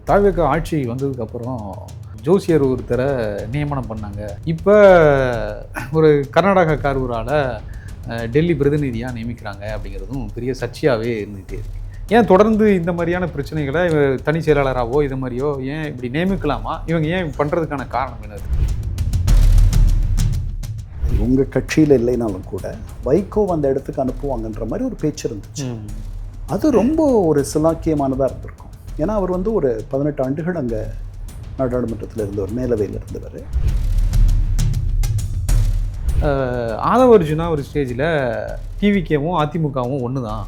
தாவேக ஆட்சி வந்ததுக்கப்புறம் ஜோசியர் ஒருத்தரை நியமனம் பண்ணாங்க. இப்போ ஒரு கர்நாடகக்காரரால் டெல்லி பிரதிநிதியாக நியமிக்கிறாங்க அப்படிங்கிறதும் பெரிய சர்ச்சையாகவே இருந்துகிட்டே இருக்கு. ஏன் தொடர்ந்து இந்த மாதிரியான பிரச்சனைகளை தனி செயலாளராகவோ இது மாதிரியோ ஏன் இப்படி நியமிக்கலாமா? இவங்க ஏன் பண்ணுறதுக்கான காரணம் என்னது? உங்கள் கட்சியில் இல்லைனாலும் கூட வைகோ அந்த இடத்துக்கு அனுப்புவாங்கன்ற மாதிரி ஒரு பேச்சு இருந்துச்சு. அது ரொம்ப ஒரு சிலாக்கியமானதாக இருந்திருக்கும். ஏன்னா அவர் வந்து ஒரு 18 ஆண்டுகள் அங்கே நாடாளுமன்றத்தில் இருந்தவர், மேலவையில் இருந்தவர். ஆதவர்ஜுனா ஒரு ஸ்டேஜில் டிவிகேவும் அதிமுகவும் ஒன்று தான்,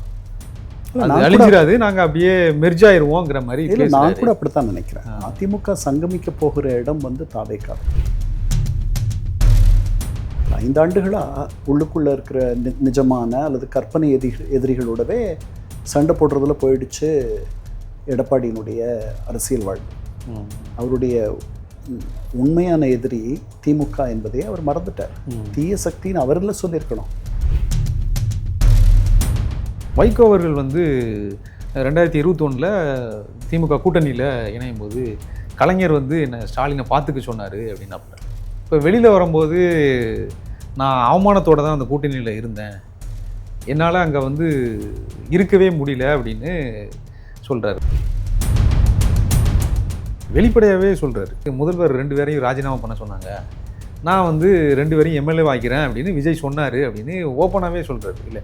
அழிஞ்சிடாது, நாங்கள் அப்படியே மெர்ஜ் ஆயிடுவோங்கிற மாதிரி. இல்லை, நான் கூட அப்படித்தான் நினைக்கிறேன். அதிமுக சங்கமிக்க போகிற இடம் வந்து தாவேகா. 5 ஆண்டுகளாக உள்ளுக்குள்ளே இருக்கிற நிஜமான அல்லது கற்பனை எதிரிகளோடவே சண்டை போடுறதுல போயிடுச்சு எடப்பாடியினுடைய அரசியல் வாழ்வு. அவருடைய உண்மையான எதிரி திமுக என்பதை அவர் மறந்துட்டார். தீய சக்தின்னு அவரில் சொல்லியிருக்கணும். வைகோ அவர்கள் வந்து 2021 திமுக கூட்டணியில் இணையும் போது கலைஞர் வந்து என்னை ஸ்டாலினை பார்த்துக்க சொன்னார் அப்படின்னாப்புல. இப்போ வெளியில் வரும்போது நான் அவமானத்தோடு தான் அந்த கூட்டணியில் இருந்தேன், என்னால் அங்கே வந்து இருக்கவே முடியல அப்படின்னு சொல்கிறாரு. வெளிப்படையாகவே சொல்கிறாரு. முதல்வர் 2 பேரையும் ராஜினாமா பண்ண சொன்னாங்க, நான் வந்து 2 பேரையும் எம்எல்ஏ ஆக்கிறேன் அப்படின்னு விஜய் சொன்னார் அப்படின்னு ஓப்பனாகவே சொல்கிறாரு. இல்லை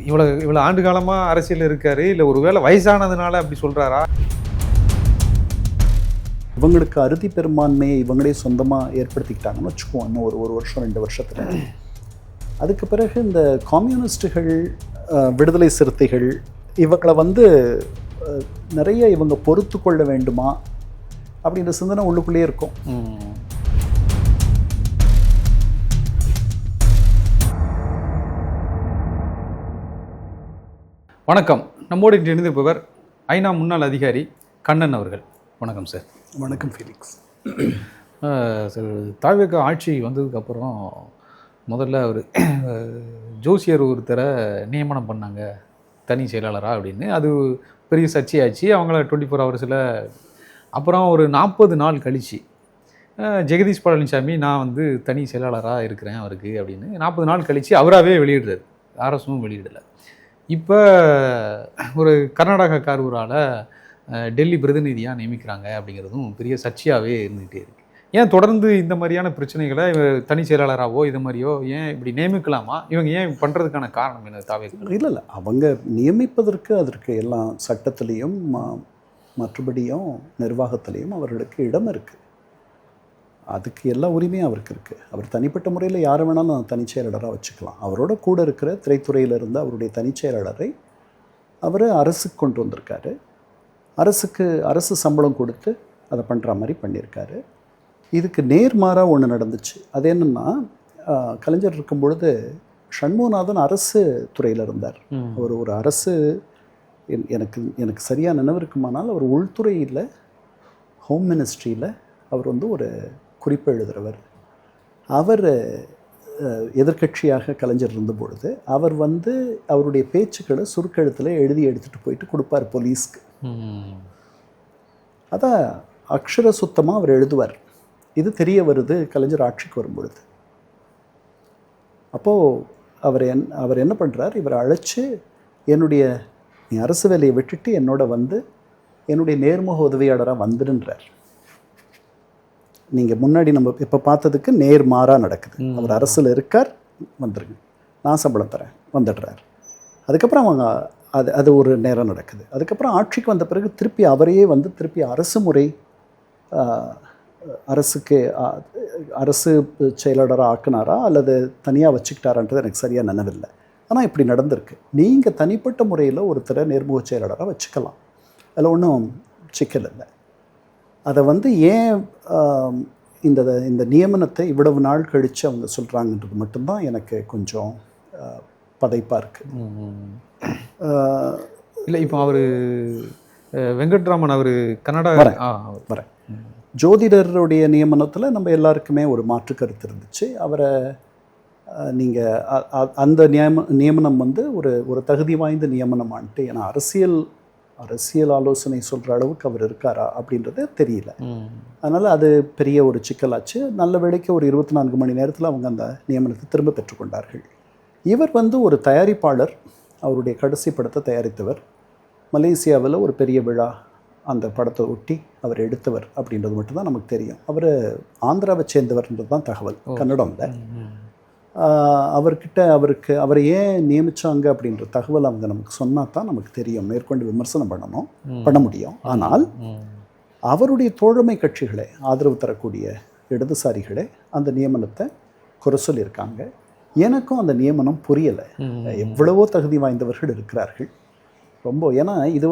இவ்வளோ ஆண்டு காலமாக அரசியல் இருக்காரு, இல்லை ஒரு வேளை வயசானதுனால அப்படி சொல்கிறாரா? இவங்களுக்கு அறுதி பெரும்பான்மையை இவங்களே சொந்தமாக ஏற்படுத்திக்கிட்டாங்கன்னு வச்சுக்குவோம். இன்னும் ஒரு வருஷம் 2 வருஷத்தில். அதுக்கு பிறகு இந்த கம்யூனிஸ்டுகள், விடுதலை சிறுத்தைகள் இவங்களை வந்து நிறைய இவங்க பொறுத்து கொள்ள வேண்டுமா அப்படின்ற சிந்தனை உள்ளுக்குள்ளேயே இருக்கும். வணக்கம். நம்மோடு இன்று இணைந்திருப்பவர் ஐநா முன்னாள் அதிகாரி கண்ணன் அவர்கள். வணக்கம் சார். வணக்கம் ஃபீலிக்ஸ். சார், தாவேக ஆட்சி வந்ததுக்கப்புறம் முதல்ல அவர் ஜோசியர் ஒருத்தரை நியமனம் பண்ணாங்க தனி செயலாளராக அப்படின்னு. அது பெரிய சர்ச்சையாச்சு. அவங்கள 24 ஹவர்ஸில் அப்புறம் ஒரு 40 நாள் கழித்து ஜெகதீஷ் பழனிசாமி நான் வந்து தனி செயலாளராக இருக்கிறேன் அவருக்கு அப்படின்னு 40 நாள் கழித்து அவராகவே வெளியிடுறாரு, அரசும் வெளியிடலை. இப்போ ஒரு கர்நாடகக்காரரால் டெல்லி பிரதிநிதியாக நியமிக்கிறாங்க அப்படிங்கிறதும் பெரிய சர்ச்சையாகவே இருந்துகிட்டே இருக்குது. ஏன் தொடர்ந்து இந்த மாதிரியான பிரச்சனைகளை தனி செயலாளராகவோ இது மாதிரியோ ஏன் இப்படி நியமிக்கலாமா? இவங்க ஏன் பண்ணுறதுக்கான காரணம் என்ன? தாவேக இல்லை, அவங்க நியமிப்பதற்கு அதற்கு எல்லாம் சட்டத்திலையும் மற்றபடியும் நிர்வாகத்திலையும் அவர்களுக்கு இடம் இருக்குது. அதுக்கு எல்லா உரிமையும் அவருக்கு இருக்குது. அவர் தனிப்பட்ட முறையில் யாரை வேணாலும் தனி செயலாளராக வச்சுக்கலாம். அவரோட கூட இருக்கிற திரைத்துறையில் இருந்து அவருடைய தனி செயலாளரை அவர் அரசுக்கு கொண்டு வந்திருக்காரு. அரசு சம்பளம் கொடுத்து அதை பண்ணுற மாதிரி பண்ணியிருக்காரு. இதுக்கு நேர்மாறாக ஒன்று நடந்துச்சு. அது என்னென்னா, கலைஞர் இருக்கும் பொழுது சண்முகநாதன் அரசு துறையில் இருந்தார். அவர் ஒரு அரசு எனக்கு சரியாக நினைவு இருக்குமானால் அவர் உள்துறையில், ஹோம் மினிஸ்ட்ரியில் அவர் வந்து ஒரு குறிப்பு எழுதுகிறவர். அவர் எதிர்கட்சியாக கலைஞர் இருந்த பொழுது அவர் வந்து அவருடைய பேச்சுக்களை சுருக்கெழுத்தில் எழுதி எடுத்துகிட்டு போயிட்டு கொடுப்பார் போலீஸ்க்கு. அதான் அக்ஷர சுத்தமாக அவர் எழுதுவார். இது தெரிய வருது கலைஞர் ஆட்சிக்கு வரும்பொழுது. அப்போது அவர் என்ன பண்ணுறார், இவரை அழைச்சி நீ அரசு வேலையை விட்டுட்டு என்னோட வந்து என்னுடைய நேர்முக உதவியாளராக வந்துடுன்றார். நீங்கள் முன்னாடி நம்ம இப்போ பார்த்ததுக்கு நேர்மாறாக நடக்குது. அவர் அரசில் இருக்கார், வந்துடுங்க, நான் சம்பளம் தரேன், வந்துடுறார். அதுக்கப்புறம் அவங்க அது ஒரு நேரம் நடக்குது. அதுக்கப்புறம் ஆட்சிக்கு வந்த பிறகு திருப்பி அவரையே வந்து திருப்பி அரசு முறை அரசு செயலாளராக ஆக்குனாரா அல்லது தனியாக வச்சுக்கிட்டாரான்றது எனக்கு சரியாக நினைவில்லை. ஆனால் இப்படி நடந்திருக்கு. நீங்கள் தனிப்பட்ட முறையில் ஒருத்தரை நேர்முக செயலாளராக வச்சுக்கலாம், அதில் ஒன்றும் சிக்கல் இல்லை. அதை வந்து ஏன் இந்த நியமனத்தை இவ்வளவு நாள் கழித்து அவங்க சொல்கிறாங்கன்றது மட்டும்தான் எனக்கு கொஞ்சம் பதைப்பாக இருக்குது. இல்லை, இப்போ அவர் வெங்கட்ராமன் அவர் கன்னடா வரேன் ஜோதிடருடைய நியமனத்தில் நம்ம எல்லாருக்குமே ஒரு மாற்று கருத்து இருந்துச்சு. அவரை நீங்கள் அந்த நியமனம் வந்து ஒரு தகுதி வாய்ந்த நியமனமான்ட்டு, ஏன்னா அரசியல் அரசியல் ஆலோசனை சொல்கிற அளவுக்கு அவர் இருக்காரா அப்படின்றது தெரியல. அதனால் அது பெரிய ஒரு சிக்கலாச்சு. நல்ல வேளைக்கு ஒரு 24 மணி நேரத்தில் அவங்க அந்த நியமனத்தை திரும்ப பெற்றுக்கொண்டார்கள். இவர் ஒரு தயாரிப்பாளர், அவருடைய கடைசி படத்தை தயாரித்தவர், மலேசியாவில் ஒரு பெரிய விழா அந்த படத்தை ஒட்டி அவர் எடுத்தவர் அப்படின்றது மட்டும்தான் நமக்கு தெரியும். அவர் ஆந்திராவை சேர்ந்தவர்ன்றது தான் தகவல், கன்னடம்ல. அவரை ஏன் நியமித்தாங்க அப்படின்ற தகவல் அவங்க நமக்கு சொன்னால் தான் நமக்கு தெரியும், மேற்கொண்டு விமர்சனம் பண்ண முடியும். ஆனால் அவருடைய தோழமை கட்சிகளே, ஆதரவு தரக்கூடிய இடதுசாரிகளே அந்த நியமனத்தை குறை சொல்லியிருக்காங்க. எனக்கும் அந்த நியமனம் புரியலை. எவ்வளவோ தகுதி வாய்ந்தவர்கள் இருக்கிறார்கள் ரொம்ப. ஏன்னா இது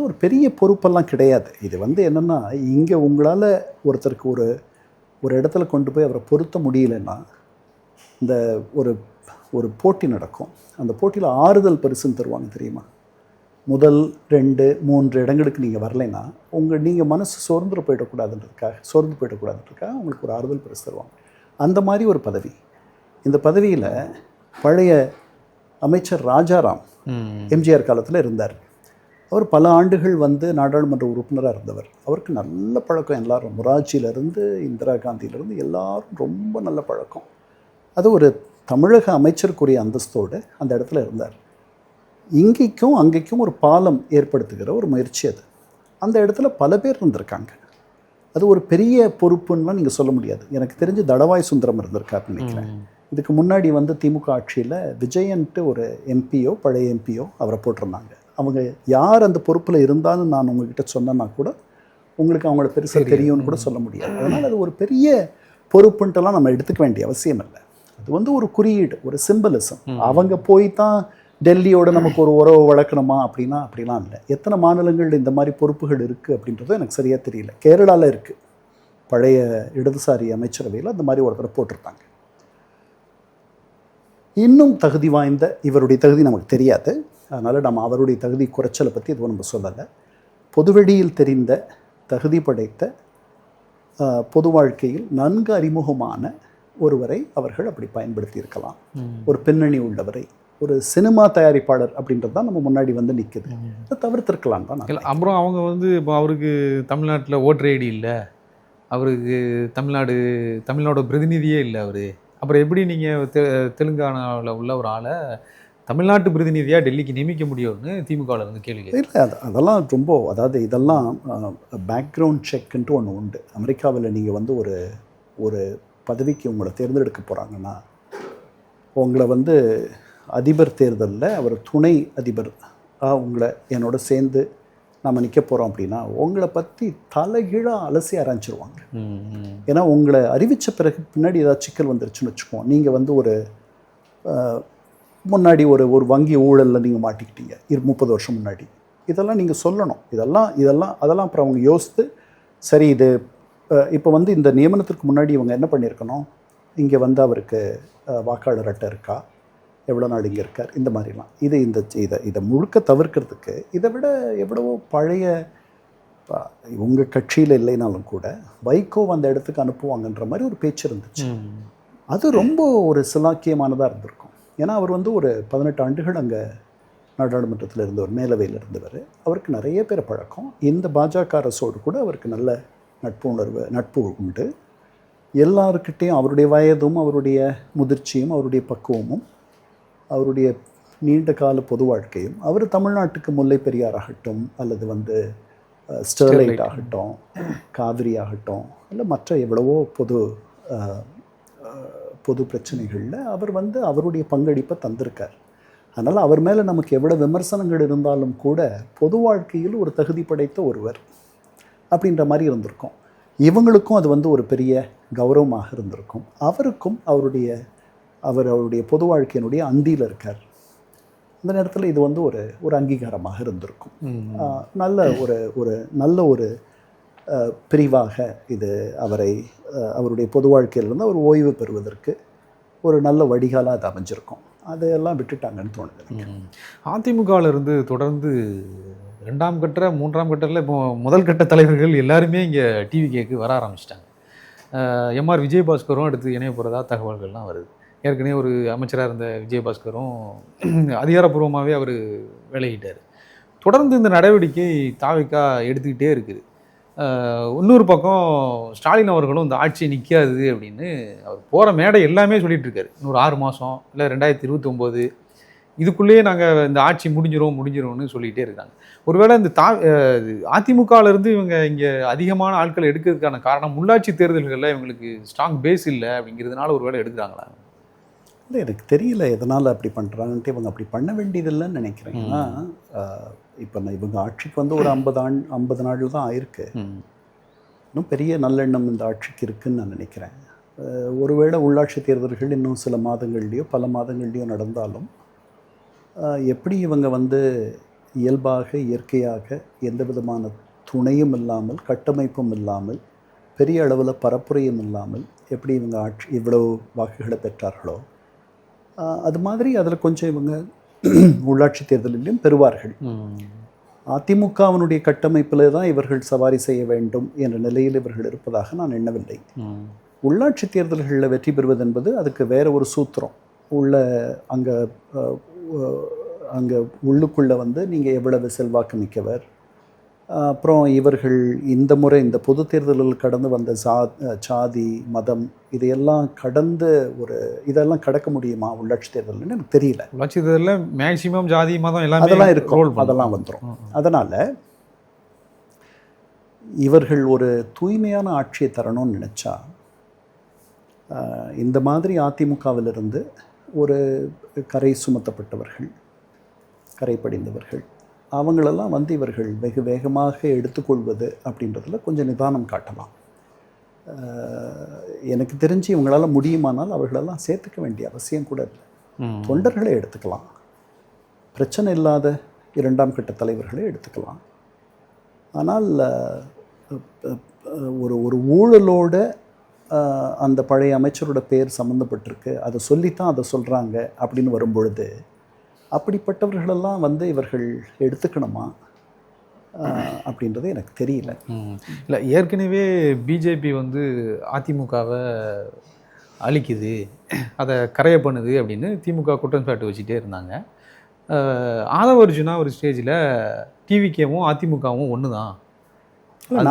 ஒரு பெரிய பொறுப்பெல்லாம் கிடையாது. இது என்னென்னா, இங்கே உங்களால் ஒருத்தருக்கு ஒரு இடத்துல கொண்டு போய் அவரை பொருத்த முடியலன்னா, இந்த ஒரு போட்டி நடக்கும். அந்த போட்டியில் ஆறுதல் பரிசுன்னு தருவாங்க தெரியுமா? முதல் 2, 3 இடங்களுக்கு நீங்கள் வரலைன்னா நீங்கள் மனசு சோர்ந்து போயிடக்கூடாதுன்றதுக்காக உங்களுக்கு ஒரு ஆறுதல் பரிசு தருவாங்க. அந்த மாதிரி ஒரு பதவி. இந்த பதவியில் பழைய அமைச்சர் ராஜாராம் எம்ஜிஆர் காலத்தில் இருந்தார். அவர் பல ஆண்டுகள் நாடாளுமன்ற உறுப்பினராக இருந்தவர். அவருக்கு நல்ல பழக்கம் எல்லாரும், மொராஜியிலேருந்து இந்திரா காந்தியிலேருந்து எல்லாரும் ரொம்ப நல்ல பழக்கம். அது ஒரு தமிழக அமைச்சருக்குரிய அந்தஸ்தோடு அந்த இடத்துல இருந்தார். இங்கேக்கும் அங்கேக்கும் ஒரு பாலம் ஏற்படுத்துகிற ஒரு முயற்சி அது. அந்த இடத்துல பல பேர் இருந்திருக்காங்க. அது ஒரு பெரிய பொறுப்புன்னா நீங்கள் சொல்ல முடியாது. எனக்கு தெரிஞ்சு தடவாய் சுந்தரம் இருந்திருக்காருன்னு நினைக்கிறேன். இதுக்கு முன்னாடி திமுக ஆட்சியில் விஜயன்ட்டு ஒரு எம்பியோ, பழைய எம்பியோ அவரை போட்டிருந்தாங்க. அவங்க யார் அந்த பொறுப்பில் இருந்தாலும் நான் உங்ககிட்ட சொன்னேன்னா கூட உங்களுக்கு அவங்கள பெருசாக தெரியும்னு கூட சொல்ல முடியாது. அதனால் அது ஒரு பெரிய பொறுப்புன்ட்டுலாம் நம்ம எடுத்துக்க வேண்டிய அவசியம் இல்லை. அது ஒரு குறியீடு, ஒரு சிம்பலிசம். அவங்க போய் தான் டெல்லியோட நமக்கு ஒரு உறவு வளர்க்கணுமா அப்படிலாம் இல்லை. எத்தனை மாநிலங்கள் இந்த மாதிரி பொறுப்புகள் இருக்குது அப்படின்றதும் எனக்கு சரியாக தெரியல. கேரளாவில் இருக்குது, பழைய இடதுசாரி அமைச்சரவையில் அந்த மாதிரி ஒருத்தரை போட்டிருந்தாங்க. இன்னும் தகுதி வாய்ந்த இவருடைய தகுதி நமக்கு தெரியாது. அதனால் நம்ம அவருடைய தகுதி குறைச்சலை பற்றி எதுவும் நம்ம சொல்லலை. பொதுவெளியில் தெரிந்த, தகுதி படைத்த, பொது வாழ்க்கையில் நன்கு அறிமுகமான ஒருவரை அவர்கள் அப்படி பயன்படுத்தி இருக்கலாம். ஒரு பின்னணி உள்ளவரை, ஒரு சினிமா தயாரிப்பாளர் அப்படின்றது தான் நம்ம முன்னாடி நிற்குது. அதை தவிர்த்திருக்கலாம் தான். அப்புறம் அவங்க இப்போ அவருக்கு தமிழ்நாட்டில் ஓட்டர் ஐடி இல்லை, அவருக்கு தமிழ்நாடு பிரதிநிதியே இல்லை அவர். அப்புறம் எப்படி நீங்கள் தெலுங்கானாவில் உள்ள ஒரு ஆளை தமிழ்நாட்டு பிரதிநிதியாக டெல்லிக்கு நியமிக்க முடியும்னு திமுகவில் கேள்வி இல்லை. அதெல்லாம் ரொம்ப, அதாவது இதெல்லாம் பேக்ரவுண்ட் செக்குன்ட்டு ஒன்று உண்டு. அமெரிக்காவில் நீங்கள் ஒரு பதவிக்கு உங்களை தேர்ந்தெடுக்க போகிறாங்கன்னா, உங்களை அதிபர் தேர்தலில் அவர் துணை அதிபர் உங்களை என்னோட சேர்ந்து நம்ம நிற்க போகிறோம் அப்படின்னா உங்களை பற்றி தலைகீழாக அலசி ஆரம்பிச்சிருவாங்க. ஏன்னா உங்களை அறிவித்த பிறகு பின்னாடி ஏதாவது சிக்கல் வந்துருச்சுன்னு வச்சுக்குவோம். நீங்கள் ஒரு முன்னாடி ஒரு வங்கி ஊழலில் நீங்கள் மாட்டிக்கிட்டீங்க 30 வருஷம் முன்னாடி, இதெல்லாம் நீங்கள் சொல்லணும். அதெல்லாம் அப்புறம் அவங்க யோசித்து, சரி இது இப்போ இந்த நியமனத்திற்கு முன்னாடி இவங்க என்ன பண்ணியிருக்கணும், இங்கே அவருக்கு வாக்காளர் அட்டை இருக்கா, எவ்வளோ நாள் இங்கே இருக்கார், இந்த மாதிரிலாம். இதை முழுக்க தவிர்க்கிறதுக்கு இதை விட எவ்வளவோ பழைய, உங்கள் கட்சியில் இல்லைனாலும் கூட வைகோ அந்த இடத்துக்கு அனுப்புவாங்கன்ற மாதிரி ஒரு பேச்சு இருந்துச்சு. அது ரொம்ப ஒரு சிலாக்கியமானதாக இருந்திருக்கும். ஏன்னா அவர் ஒரு 18 ஆண்டுகள் அங்கே நாடாளுமன்றத்தில் இருந்தவர், மேலவையில் இருந்தவர். அவருக்கு நிறைய பேர் பழக்கம். இந்த பாஜக அரசோடு கூட அவருக்கு நல்ல நட்பு உண்டு. எல்லாருக்கிட்டேயும் அவருடைய வயதும், அவருடைய முதிர்ச்சியும், அவருடைய பக்குவமும், அவருடைய நீண்ட கால பொது வாழ்க்கையும், அவர் தமிழ்நாட்டுக்கு முல்லை பெரியார் ஆகட்டும், அல்லது ஸ்டெர்லைட் ஆகட்டும், காவிரி ஆகட்டும், இல்லை மற்ற எவ்வளவோ பொது பிரச்சனைகளில் அவர் அவருடைய பங்களிப்பை தந்திருக்கார். அதனால் அவர் மேலே நமக்கு எவ்வளோ விமர்சனங்கள் இருந்தாலும் கூட பொது வாழ்க்கையில் ஒரு தகுதி படைத்த ஒருவர் அப்படின்ற மாதிரி இருந்திருக்கும். இவங்களுக்கும் அது ஒரு பெரிய கௌரவமாக இருந்திருக்கும். அவருக்கும் அவருடைய பொது வாழ்க்கையினுடைய அந்தியில் இருக்கார். அந்த நேரத்தில் இது ஒரு அங்கீகாரமாக இருந்திருக்கும். நல்ல ஒரு பிரிவாக இது அவருடைய பொது வாழ்க்கையிலிருந்து அவர் ஓய்வு பெறுவதற்கு ஒரு நல்ல வடிகாலாக அது அமைஞ்சிருக்கும். அதையெல்லாம் விட்டுட்டாங்கன்னு தோணுது. அதிமுகவிலிருந்து தொடர்ந்து 2ஆம் கட்ட 3ஆம் கட்டத்தில் இப்போ முதல் கட்ட தலைவர்கள் எல்லாருமே இங்கே டிவிகேக்கு வர ஆரம்பிச்சிட்டாங்க. எம்ஆர் விஜயபாஸ்கரும் அடுத்து இணைய போகிறதா தகவல்கள்லாம் வருது. ஏற்கனவே ஒரு அமைச்சராக இருந்த விஜயபாஸ்கரும் அதிகாரப்பூர்வமாகவே அவர் விலகிட்டார். தொடர்ந்து இந்த நடவடிக்கை தாவேக்கா எடுத்துக்கிட்டே இருக்குது. இன்னொரு பக்கம் ஸ்டாலின் அவர்களும் இந்த ஆட்சி நிற்காது அப்படின்னு அவர் போகிற மேடை எல்லாமே சொல்லிட்டு இருக்காரு. இன்னொரு 6 மாதம் இல்லை 2029 இதுக்குள்ளேயே நாங்கள் இந்த ஆட்சி முடிஞ்சிரும்னு சொல்லிகிட்டே இருக்காங்க. ஒருவேளை இந்த அதிமுகவிலேருந்து இவங்க இங்கே அதிகமான ஆட்களை எடுக்கிறதுக்கான காரணம் உள்ளாட்சி தேர்தல்களில் இவங்களுக்கு ஸ்ட்ராங் பேஸ் இல்லை அப்படிங்கிறதுனால ஒருவேளை எடுக்கிறாங்களா? இல்லை, எனக்கு தெரியல எதனால் அப்படி பண்ணுறாங்கன்ட்டு. இவங்க அப்படி பண்ண வேண்டியதில்லைன்னு நினைக்கிறேன். ஏன்னா இப்போ இவங்க ஆட்சிக்கு வந்து ஒரு 50 நாள் தான் ஆயிருக்கு. இன்னும் பெரிய நல்லெண்ணம் இந்த ஆட்சிக்கு இருக்குதுன்னு நான் நினைக்கிறேன். ஒருவேளை உள்ளாட்சி தேர்தல்கள் இன்னும் சில மாதங்கள்லேயோ பல மாதங்கள்லேயோ நடந்தாலும் எப்படி இவங்க வந்து இயல்பாக இயற்கையாக எந்த விதமான துணையும் இல்லாமல் கட்டமைப்பும் இல்லாமல் பெரிய அளவில் பரப்புரையும் இல்லாமல் எப்படி இவங்க ஆட்சி இவ்வளவு வாக்குகளை பெற்றார்களோ அது மாதிரி அதில் கொஞ்சம் இவங்க உள்ளாட்சி தேர்தலிலும் பெறுவார்கள். அதிமுகவினுடைய கட்டமைப்பில் தான் இவர்கள் சவாரி செய்ய வேண்டும் என்ற நிலையில் இவர்கள் இருப்பதாக நான் எண்ணவில்லை. உள்ளாட்சி தேர்தல்களில் வெற்றி பெறுவது என்பது அதுக்கு வேற ஒரு சூத்திரம் உள்ள. அங்கே உள்ளுக்குள்ளே வந்து நீங்கள் எவ்வளவு செல்வாக்கு மிக்கவர், அப்புறம் இவர்கள் இந்த முறை இந்த பொது தேர்தல்கள் கடந்து வந்த சாதி மதம் இதையெல்லாம் கடந்து இதெல்லாம் கடக்க முடியுமா உள்ளாட்சி தேர்தல்னு எனக்கு தெரியல. உள்ளாட்சி தேர்தலில் மேக்சிமம் ஜாதி மதம் எல்லாம் அதெல்லாம் இருக்கும், அதெல்லாம் வந்துடும். அதனால் இவர்கள் ஒரு தூய்மையான ஆட்சியை தரணும்னு நினச்சா இந்த மாதிரி அதிமுகவிலிருந்து ஒரு கரை சுமத்தப்பட்டவர்கள், கரை படிந்தவர்கள், அவங்களெல்லாம் வந்து இவர்கள் வெகு வேகமாக எடுத்துக்கொள்வது அப்படின்றதுல கொஞ்சம் நிதானம் காட்டலாம். எனக்கு தெரிஞ்சு இவங்களால் முடியுமானால் அவர்களெல்லாம் சேர்த்துக்க வேண்டிய அவசியம் கூட இல்லை. தொண்டர்களை எடுத்துக்கலாம், பிரச்சனை இல்லாத 2ஆம் கட்ட தலைவர்களை எடுத்துக்கலாம். ஆனால் ஒரு ஊழலோட அந்த பழைய அமைச்சரோட பேர் சம்மந்தப்பட்டிருக்கு, அதை சொல்லித்தான் அதை சொல்கிறாங்க அப்படின்னு வரும்பொழுது அப்படிப்பட்டவர்களெல்லாம் வந்து இவர்கள் எடுத்துக்கணுமா அப்படின்றது எனக்கு தெரியல. இல்லை, ஏற்கனவே பிஜேபி வந்து அதிமுகவை அழிக்குது, அதை கரைய பண்ணுது அப்படின்னு திமுக குற்றம் சாட்டு வச்சுட்டே இருந்தாங்க. ஆதவ அர்ஜுனா ஒரு ஸ்டேஜில் டிவிகேவும் அதிமுகவும் ஒன்று தான்,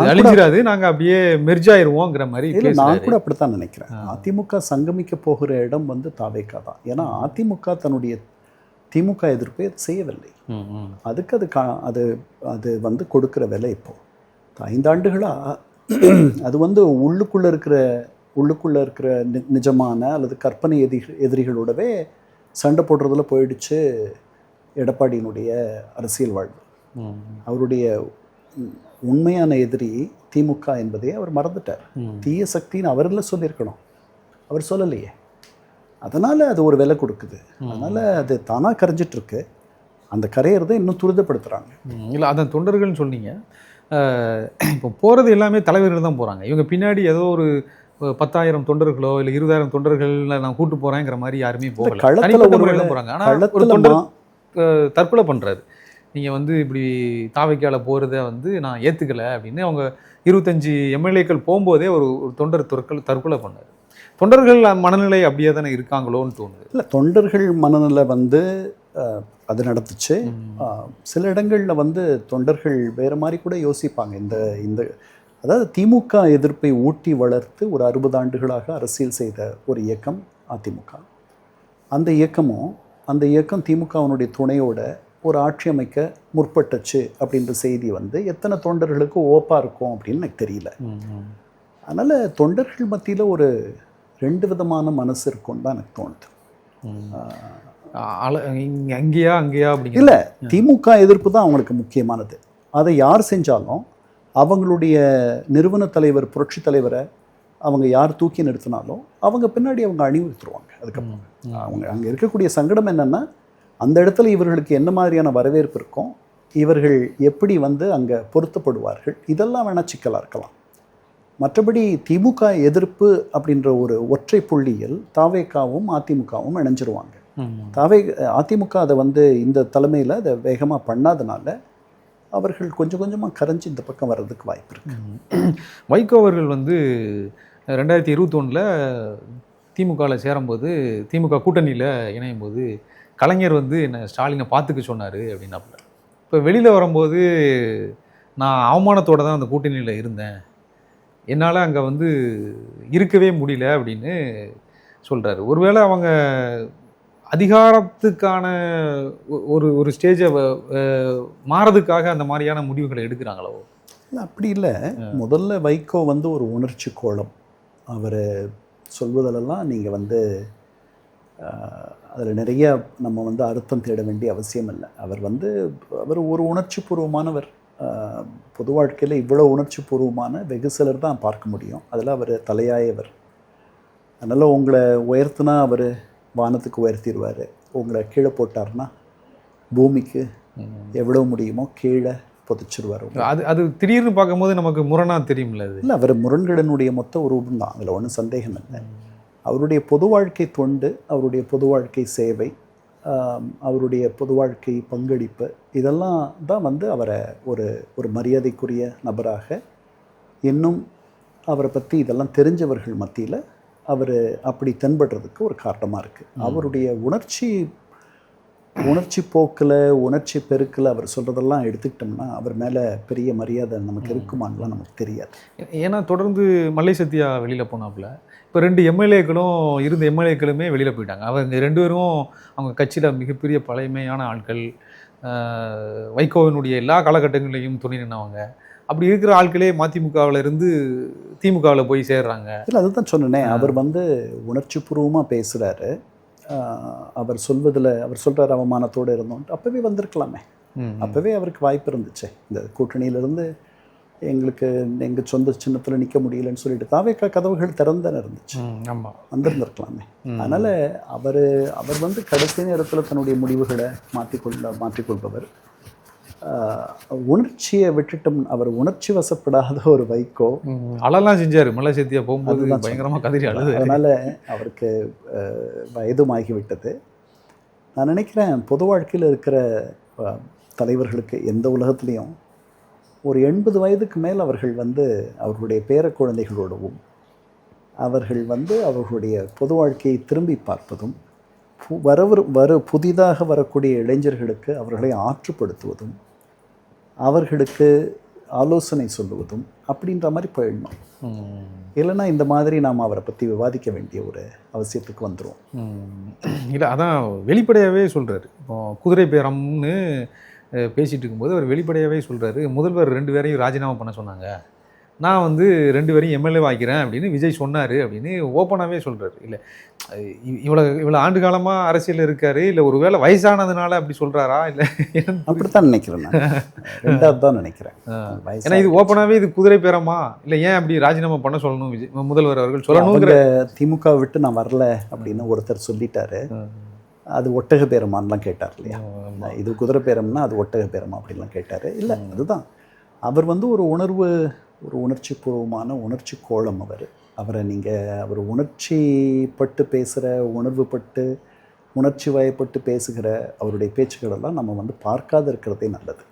அழிஞ்சிடாது, நாங்கள் அப்படியே மெர்ஜ் ஆயிடுவோங்கிற மாதிரி. நான் கூட அப்படித்தான் நினைக்கிறேன். அதிமுக சங்கமிக்க போகிற இடம் வந்து தாவேக்கா தான். ஏன்னா அதிமுக தன்னுடைய திமுக எதிர்ப்பை செய்யவில்லை. அதுக்கு அது அது வந்து கொடுக்குற விலை இப்போது 5 ஆண்டுகளாக அது வந்து உள்ளுக்குள்ளே இருக்கிற நிஜமான அல்லது கற்பனை எதிரிகளோடவே சண்டை போடுறதுல போயிடுச்சு எடப்பாடியினுடைய அரசியல் வாழ்வு. அவருடைய உண்மையான எதிரி திமுக என்பதை அவர் மறந்துட்டார். தீய சக்தின்னு அவரில் சொல்லியிருக்கணும், அவர் சொல்லலையே. அதனால் அது ஒரு விலை கொடுக்குது. அதனால் அது தானாக கரைஞ்சிட்ருக்கு. அந்த கரையிறதை இன்னும் துரிதப்படுத்துகிறாங்க. இல்லை, அதன் தொண்டர்கள்னு சொன்னீங்க. இப்போ போகிறது எல்லாமே தலைவர்கள் தான் போகிறாங்க. இவங்க பின்னாடி ஏதோ ஒரு 10,000 தொண்டர்களோ இல்லை 20,000 தொண்டர்கள் நான் கூட்டு போகிறேங்கிற மாதிரி யாருமே போகல. களத்தில் போகிறாங்க. ஆனால் ஒரு தொண்டர் தற்கொலை பண்ணுறாரு. நீங்கள் வந்து இப்படி தாவைக்கால போகிறத வந்து நான் ஏற்றுக்கலை அப்படின்னு அவங்க 25 எம்எல்ஏக்கள் போகும்போதே ஒரு தொண்டர் தற்கொலை பண்ணார். தொண்டர்கள் மனநிலை அப்படியே தானே இருக்காங்களோன்னு தோணுது. இல்லை, தொண்டர்கள் மனநிலை வந்து அது நடந்துச்சு. சில இடங்களில் வந்து தொண்டர்கள் வேறு மாதிரி கூட யோசிப்பாங்க. இந்த அதாவது திமுக எதிர்ப்பை ஊட்டி வளர்த்து ஒரு 60 ஆண்டுகளாக அரசியல் செய்த ஒரு இயக்கம் அதிமுக. அந்த இயக்கம் திமுகவினுடைய துணையோட ஒரு ஆட்சி அமைக்க முற்பட்டுச்சு அப்படின்ற செய்தி வந்து எத்தனை தொண்டர்களுக்கு ஓப்பாக இருக்கும் அப்படின்னு எனக்கு தெரியல. அதனால் தொண்டர்கள் மத்தியில் ஒரு 2 விதமான மனசு இருக்கும்னு தான் எனக்கு தோணுது. அங்கேயா அப்படி இல்லை, திமுக எதிர்ப்பு தான் அவங்களுக்கு முக்கியமானது. அதை யார் செஞ்சாலும் அவங்களுடைய நிறுவன தலைவர் புரட்சி தலைவரை அவங்க யார் தூக்கி நிறுத்தினாலும் அவங்க பின்னாடி அவங்க அணிவுறுத்துருவாங்க. அதுக்கப்புறம் அவங்க அங்கே இருக்கக்கூடிய சங்கடம் என்னென்னா, அந்த இடத்துல இவர்களுக்கு என்ன மாதிரியான வரவேற்பு இருக்கும், இவர்கள் எப்படி வந்து அங்கே பொருத்தப்படுவார்கள், இதெல்லாம் வேணால் சிக்கலாக இருக்கலாம். மற்றபடி திமுக எதிர்ப்பு அப்படின்ற ஒரு ஒற்றை புள்ளியில் தாவேக்காவும் அதிமுகவும் இணைஞ்சிருவாங்க. அதிமுக அதை வந்து இந்த தலைமையில் அதை வேகமாக பண்ணாதனால அவர்கள் கொஞ்சம் கொஞ்சமாக கரைஞ்சி இந்த பக்கம் வர்றதுக்கு வாய்ப்பு இருக்குது. வைகோ அவர்கள் வந்து 2021 திமுகவில் சேரும்போது, திமுக கூட்டணியில் இணையும் போது கலைஞர் வந்து என்ன ஸ்டாலினை பார்த்துக்க சொன்னார் அப்படின்னாப்புல. இப்போ வெளியில் வரும்போது நான் அவமானத்தோடு தான் அந்த கூட்டணியில் இருந்தேன், என்னால் அங்கே வந்து இருக்கவே முடியல அப்படின்னு சொல்கிறாரு. ஒருவேளை அவங்க அதிகாரத்துக்கான ஒரு ஒரு ஸ்டேஜை மாறதுக்காக அந்த மாதிரியான முடிவுகளை எடுக்கிறாங்களோ? இல்லை, அப்படி இல்லை. முதல்ல வைகோ வந்து ஒரு உணர்ச்சி கோலம். அவர் சொல்வதிலெல்லாம் நீங்கள் வந்து அதில் நிறைய நம்ம வந்து அர்த்தம் தேட வேண்டிய அவசியம் இல்லை. அவர் ஒரு உணர்ச்சி பூர்வமானவர். பொது வாழ்க்கையில் இவ்வளோ உணர்ச்சி பூர்வமான வெகு சிலர் தான் பார்க்க முடியும். அதில் அவர் தலையாயவர். அதனால் உங்களை உயர்த்தினா அவர் வானத்துக்கு உயர்த்திடுவார், உங்களை கீழே போட்டார்னா பூமிக்கு எவ்வளோ முடியுமோ கீழே புதைச்சிருவார். அது திடீர்னு பார்க்கும்போது நமக்கு முரணாக தெரியும்ல. அது இல்லை, அவர் முரண்கடனுடைய மொத்த உருவம் தான், அதில் ஒன்றும் சந்தேகம் இல்லை. அவருடைய பொது வாழ்க்கை தொண்டு, அவருடைய பொது வாழ்க்கை சேவை, அவருடைய பொது வாழ்க்கை பங்களிப்பு, இதெல்லாம் தான் வந்து அவரை ஒரு மரியாதைக்குரிய நபராக, இன்னும் அவரை பற்றி இதெல்லாம் தெரிஞ்சவர்கள் மத்தியில் அவர் அப்படி தென்படுறதுக்கு ஒரு காரணமாக இருக்குது. அவருடைய உணர்ச்சி போக்கில், உணர்ச்சி பெருக்கில் அவர் சொல்கிறதெல்லாம் எடுத்துக்கிட்டோம்னா அவர் மேலே பெரிய மரியாதை நமக்கு இருக்குமான்லாம் நமக்கு தெரியாது. ஏன்னா தொடர்ந்து மல்லை சத்யா வெளியில் போனாப்புல, இப்போ 2 எம்எல்ஏக்களும் இருந்த எம்எல்ஏக்களுமே வெளியில் போயிட்டாங்க. அவங்க 2 பேரும் அவங்க கட்சியில் மிகப்பெரிய பழமையான ஆட்கள், வைகோவினுடைய எல்லா காலகட்டங்களையும் துணை நின்றவங்க. அப்படி இருக்கிற ஆட்களே மதிமுகவில் இருந்து திமுகவில் போய் சேர்றாங்க. இல்லை, அதுதான் சொன்னேனே, அவர் வந்து உணர்ச்சி பூர்வமாக பேசுகிறாரு. அவர் சொல்கிறார் அவமானத்தோடு இருந்தோன்ட்டு. அப்போவே வந்திருக்கலாமே, அப்போவே அவருக்கு வாய்ப்பு இருந்துச்சு. இந்த கூட்டணியிலிருந்து எங்கள் சொந்த சின்னத்தில் நிற்க முடியலன்னு சொல்லிட்டு தாவேக்கா கதவுகள் திறந்தானே இருந்துச்சு. ஆமாம், வந்திருந்திருக்கலாமே. அதனால் அவர் வந்து கடைசி நேரத்தில் தன்னுடைய முடிவுகளை மாற்றிக்கொள்பவர். உணர்ச்சியை விட்டுட்டும் அவர் உணர்ச்சி வசப்படாத ஒரு வைகோ. அழலாம் செஞ்சார் மல்லை சத்யா போகும்போது, பயங்கரமாக கதறி அழுது. அதனால் அவருக்கு வயதுமாகிவிட்டது. நான் நினைக்கிறேன் பொது வாழ்க்கையில் இருக்கிற தலைவர்களுக்கு எந்த உலகத்துலேயும் ஒரு 80 வயதுக்கு மேல் அவர்கள் வந்து அவர்களுடைய பேர குழந்தைகளோடவும் அவர்கள் வந்து அவர்களுடைய பொது வாழ்க்கையை திரும்பி பார்ப்பதும், புதிதாக வரக்கூடிய இளைஞர்களுக்கு அவர்களை ஆற்றுப்படுத்துவதும், அவர்களுக்கு ஆலோசனை சொல்லுவதும் அப்படின்ற மாதிரி போயிடணும். இல்லைன்னா இந்த மாதிரி நாம் அவரை பற்றி விவாதிக்க வேண்டிய ஒரு அவசியத்துக்கு வந்துடும். இல்லை, அதான் வெளிப்படையாகவே சொல்கிறாரு. இப்போ குதிரை பேரம்னு பேசிகிட்டு இருக்கும்போது அவர் வெளிப்படையாகவே சொல்கிறாரு, முதல்வர் 2 பேரையும் ராஜினாமா பண்ண சொன்னாங்க, நான் வந்து 2 பேரையும் எம்எல்ஏ வாய்க்கிறேன் அப்படின்னு விஜய் சொன்னார் அப்படின்னு ஓப்பனாகவே சொல்கிறாரு. இல்லை, இவ்வளோ ஆண்டு காலமாக அரசியல் இருக்காரு, இல்லை ஒரு வேளை வயசானதுனால அப்படி சொல்கிறாரா, இல்லை அப்படித்தான் நினைக்கிறேன். ரெண்டாவது தான் நினைக்கிறேன். ஏன்னா இது ஓப்பனாகவே இது குதிரை பேரமா, இல்லை ஏன் அப்படி ராஜினாமா பண்ண சொல்லணும் விஜய் முதல்வர் அவர்கள் சொல்லணுங்கிற. திமுக விட்டு நான் வரல அப்படின்னு ஒருத்தர் சொல்லிட்டாரு. அது ஒட்டக பேரமானலாம் கேட்டார் இல்லையா? இது குதிரை பேரம்னா அது ஒட்டக பேரமா அப்படின்லாம் கேட்டார். இல்லை, அதுதான் அவர் வந்து ஒரு உணர்ச்சி பூர்வமான உணர்ச்சி கோலம். அவர் உணர்ச்சி பட்டு பேசுகிற, உணர்வுப்பட்டு உணர்ச்சி வயப்பட்டு பேசுகிற அவருடைய பேச்சுக்களெல்லாம் நம்ம வந்து பார்க்காத இருக்கிறதே நல்லது.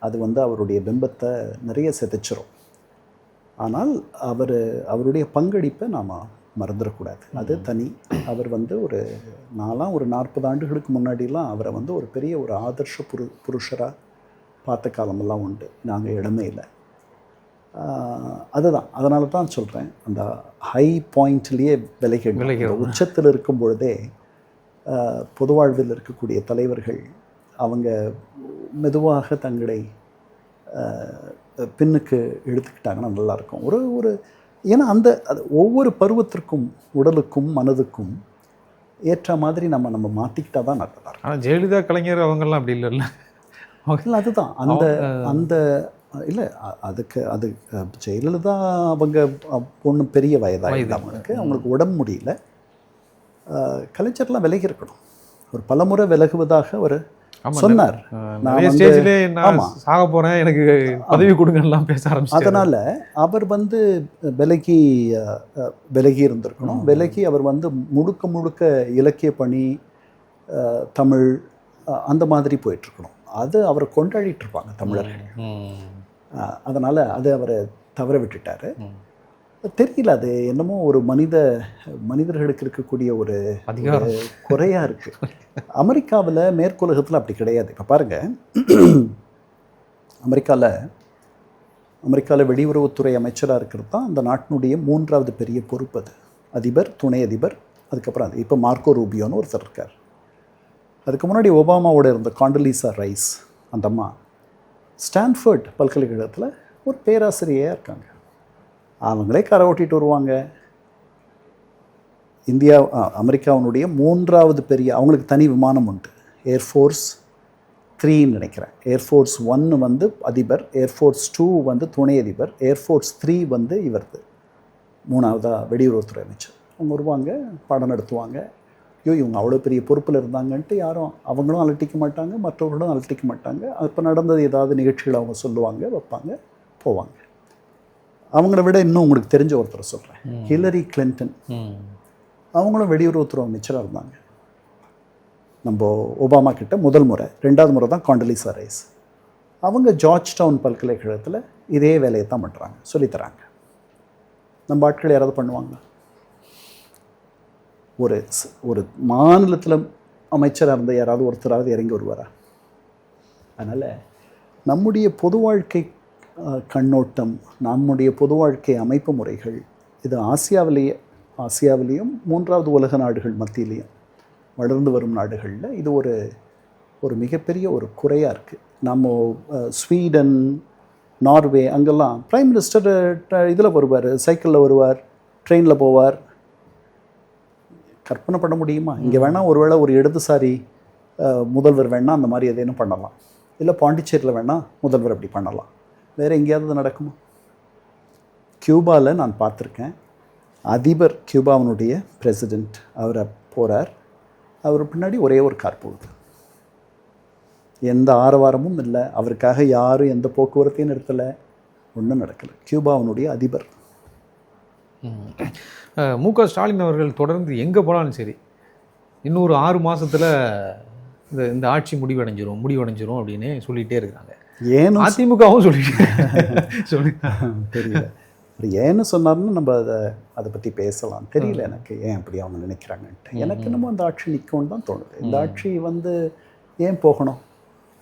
அது வந்து அவருடைய பிம்பத்தை நிறைய சிதைச்சிரும். ஆனால் அவருடைய பங்களிப்பை நாம் மறந்துடக்கூடாது. அது தனி. அவர் வந்து நான்லாம் ஒரு 40 ஆண்டுகளுக்கு முன்னாடிலாம் அவரை வந்து ஒரு பெரிய ஒரு ஆதர்ஷ புருஷராக பார்த்த காலமெல்லாம் உண்டு. நாங்கள் இடமே இல்லை. அதுதான், அதனால தான் சொல்கிறேன், அந்த ஹை பாயிண்ட்லேயே விலகி உச்சத்தில் இருக்கும் பொழுதே பொது வாழ்வில் இருக்கக்கூடிய தலைவர்கள் அவங்க மெதுவாக தங்களை பின்னுக்கு எடுத்துக்கிட்டாங்கன்னா நல்லாயிருக்கும். ஏன்னா அது ஒவ்வொரு பருவத்திற்கும் உடலுக்கும் மனதுக்கும் ஏற்ற மாதிரி நம்ம மாற்றிக்கிட்டா தான் நல்லதாக இருக்கும். ஆனால் ஜெயலலிதா, கலைஞர் அவங்கெல்லாம் அப்படி இல்லைல்ல. அதுதான் அந்த இல்லை, அது ஜெயலலிதா அவங்க ஒன்றும் பெரிய வயதாக அவங்களுக்கு உடம்பு முடியல. கலைஞர்லாம் விலகி இருக்கணும். ஒரு பலமுறை விலகுவதாக ஒரு சொன்னார். சாக போறேன், எனக்கு பதவி கொடுங்கலாம் பேச ஆரம்பிச்சார். அதனால அவர் வந்து விலகி இருந்திருக்கணும். விலகி அவர் வந்து முழுக்க இலக்கிய பணி, தமிழ் அந்த மாதிரி போயிட்டுருக்கணும். அது அவரை கொண்டாடிட்டு இருப்பாங்க தமிழர்கள். அதனால் அது அவரை தவற விட்டுட்டார். தெரியல, அது என்னமோ ஒரு மனிதர்களுக்கு இருக்கக்கூடிய ஒரு அதிகாரம். குறையாக இருக்குது. அமெரிக்காவில் மேற்குலகத்தில் அப்படி கிடையாது. இப்போ பாருங்கள், அமெரிக்காவில் வெளியுறவுத்துறை அமைச்சராக இருக்கிறது தான் அந்த நாட்டினுடைய 3வது பெரிய பொறுப்பு. அது அதிபர், துணை அதிபர், அதுக்கப்புறம் அது இப்போ மார்க்கோ ரூபியோன்னு ஒருத்தர் இருக்கார். அதுக்கு முன்னாடி ஒபாமாவோட இருந்த காண்டலீசா ரைஸ், அந்த அம்மா ஸ்டான்ஃபோர்ட் பல்கலைக்கழகத்தில் ஒரு பேராசிரியராக இருக்காங்க. அவங்களே கரை ஓட்டிகிட்டு வருவாங்க. அமெரிக்காவினுடைய 3வது பெரிய, அவங்களுக்கு தனி விமானம் உண்டு, ஏர்ஃபோர்ஸ் 3ன்னு நினைக்கிறேன். ஏர்ஃபோர்ஸ் 1 வந்து அதிபர், ஏர்ஃபோர்ஸ் 2 வந்து துணை அதிபர், ஏர்ஃபோர்ஸ் 3 வந்து இவர்து 3வதா வெளியுறவுத்துறை அமைச்சர். அவங்க வருவாங்க, பாடம் நடத்துவாங்க. ஐயோ, இவங்க அவ்வளோ பெரிய பொறுப்பில் இருந்தாங்கன்ட்டு யாரும் அவங்களும் அலட்டிக்க மாட்டாங்க, மற்றவர்களும் அலட்டிக்க மாட்டாங்க. அப்போ நடந்தது ஏதாவது நிகழ்ச்சிகள் அவங்க சொல்லுவாங்க, வைப்பாங்க, போவாங்க. அவங்கள விட இன்னும் உங்களுக்கு தெரிஞ்ச ஒருத்தரை சொல்கிறேன், ஹில்லரி கிளின்டன். அவங்களும் வெளியுறவுத்துறை அமைச்சராக இருந்தாங்க நம்ம ஒபாமா கிட்ட முதல் முறை. 2வது முறை தான் காண்டலீசா ரைஸ். அவங்க ஜார்ஜ் டவுன் பல்கலைக்கழகத்தில் இதே வேலையை தான் பண்ணுறாங்க, சொல்லித்தராங்க. நம்ம ஆட்கள் யாராவது பண்ணுவாங்க? ஒரு மாநிலத்தில் அமைச்சராக இருந்த யாராவது ஒருத்தராவது இறங்கி வருவாரா? அதனால் நம்முடைய பொது வாழ்க்கை கண்ணோட்டம், நம்முடைய பொது வாழ்க்கை அமைப்பு முறைகள், இது ஆசியாவிலேயும் 3வது உலக நாடுகள் மத்தியிலையும் வளர்ந்து வரும் நாடுகளில் இது ஒரு மிகப்பெரிய ஒரு குறையாக இருக்குது. நம்ம ஸ்வீடன், நார்வே, அங்கெல்லாம் பிரைம் மினிஸ்டர் இதில் வருவார், சைக்கிளில் வருவார், ட்ரெயினில் போவார். கற்பனை பண்ண முடியுமா? இங்கே வேணால் ஒருவேளை ஒரு இடதுசாரி முதல்வர் வேணால் அந்த மாதிரி எதேனும் பண்ணலாம், இல்லை பாண்டிச்சேரியில் வேணால் முதல்வர் அப்படி பண்ணலாம். வேறு எங்கேயாவது நடக்குமா? கியூபாவில் நான் பார்த்துருக்கேன், அதிபர், கியூபாவினுடைய பிரசிடெண்ட், அவரை போகிறார், அவர் பின்னாடி ஒரே ஒரு கார் போகுது, எந்த ஆரவாரமும் இல்லை, அவருக்காக யாரும் எந்த போக்குவரத்தையும் நிறுத்தலை, ஒன்றும் நடக்கலை. கியூபாவினுடைய அதிபர். மு.க. ஸ்டாலின் அவர்கள் தொடர்ந்து எங்கே போனாலும் சரி, இன்னொரு 6 மாதத்தில் இந்த ஆட்சி முடிவடைஞ்சிரும் அப்படின்னு சொல்லிகிட்டே இருக்கிறாங்க. ஏன்னு அதிமுகவும் சொல்லி தெரியல. ஏன்னு சொன்னார்னு நம்ம அதை பற்றி பேசலாம். தெரியல எனக்கு ஏன் அப்படி அவங்க நினைக்கிறாங்கன்ட்டு. எனக்கு என்னமோ அந்த ஆட்சி நிற்கும்னு தான் தோணுது. இந்த ஆட்சி ஏன் போகணும்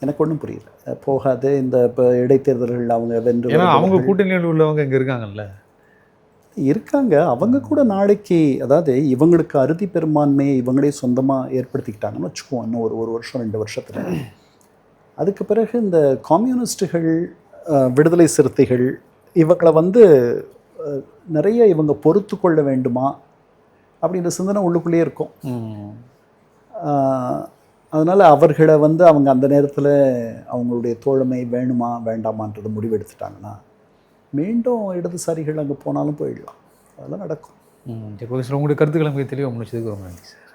எனக்கு ஒன்றும் புரியல. போகாது. இந்த இப்போ இடைத்தேர்தல்கள் அவங்க வென்று, அவங்க கூட்டணியில் உள்ளவங்க இங்கே இருக்காங்க. அவங்க கூட நாளைக்கு, அதாவது இவங்களுக்கு அறுதி பெரும்பான்மையை இவங்களே சொந்தமாக ஏற்படுத்திக்கிட்டாங்கன்னு வச்சுக்குவோம், இன்னும் ஒரு வருஷம் 2 வருஷத்தில். அதுக்கு பிறகு இந்த கம்யூனிஸ்டுகள், விடுதலை சிறுத்தைகள், இவங்களை நிறைய இவங்க பொறுத்து கொள்ள வேண்டுமா அப்படின்ற சிந்தனை உள்ளுக்குள்ளேயே இருக்கும். அதனால் அவர்களை அவங்க அந்த நேரத்தில் அவங்களுடைய தோழமை வேணுமா வேண்டாமான்றது முடிவெடுத்துட்டாங்கன்னா மீண்டும் இடதுசாரிகள் அங்கே போனாலும் போயிடலாம். அதெல்லாம் நடக்கும். உங்களுடைய கருத்துக்களை மிக தெளிவாக முடிச்சதுக்கு ரொம்ப நன்றி சார்.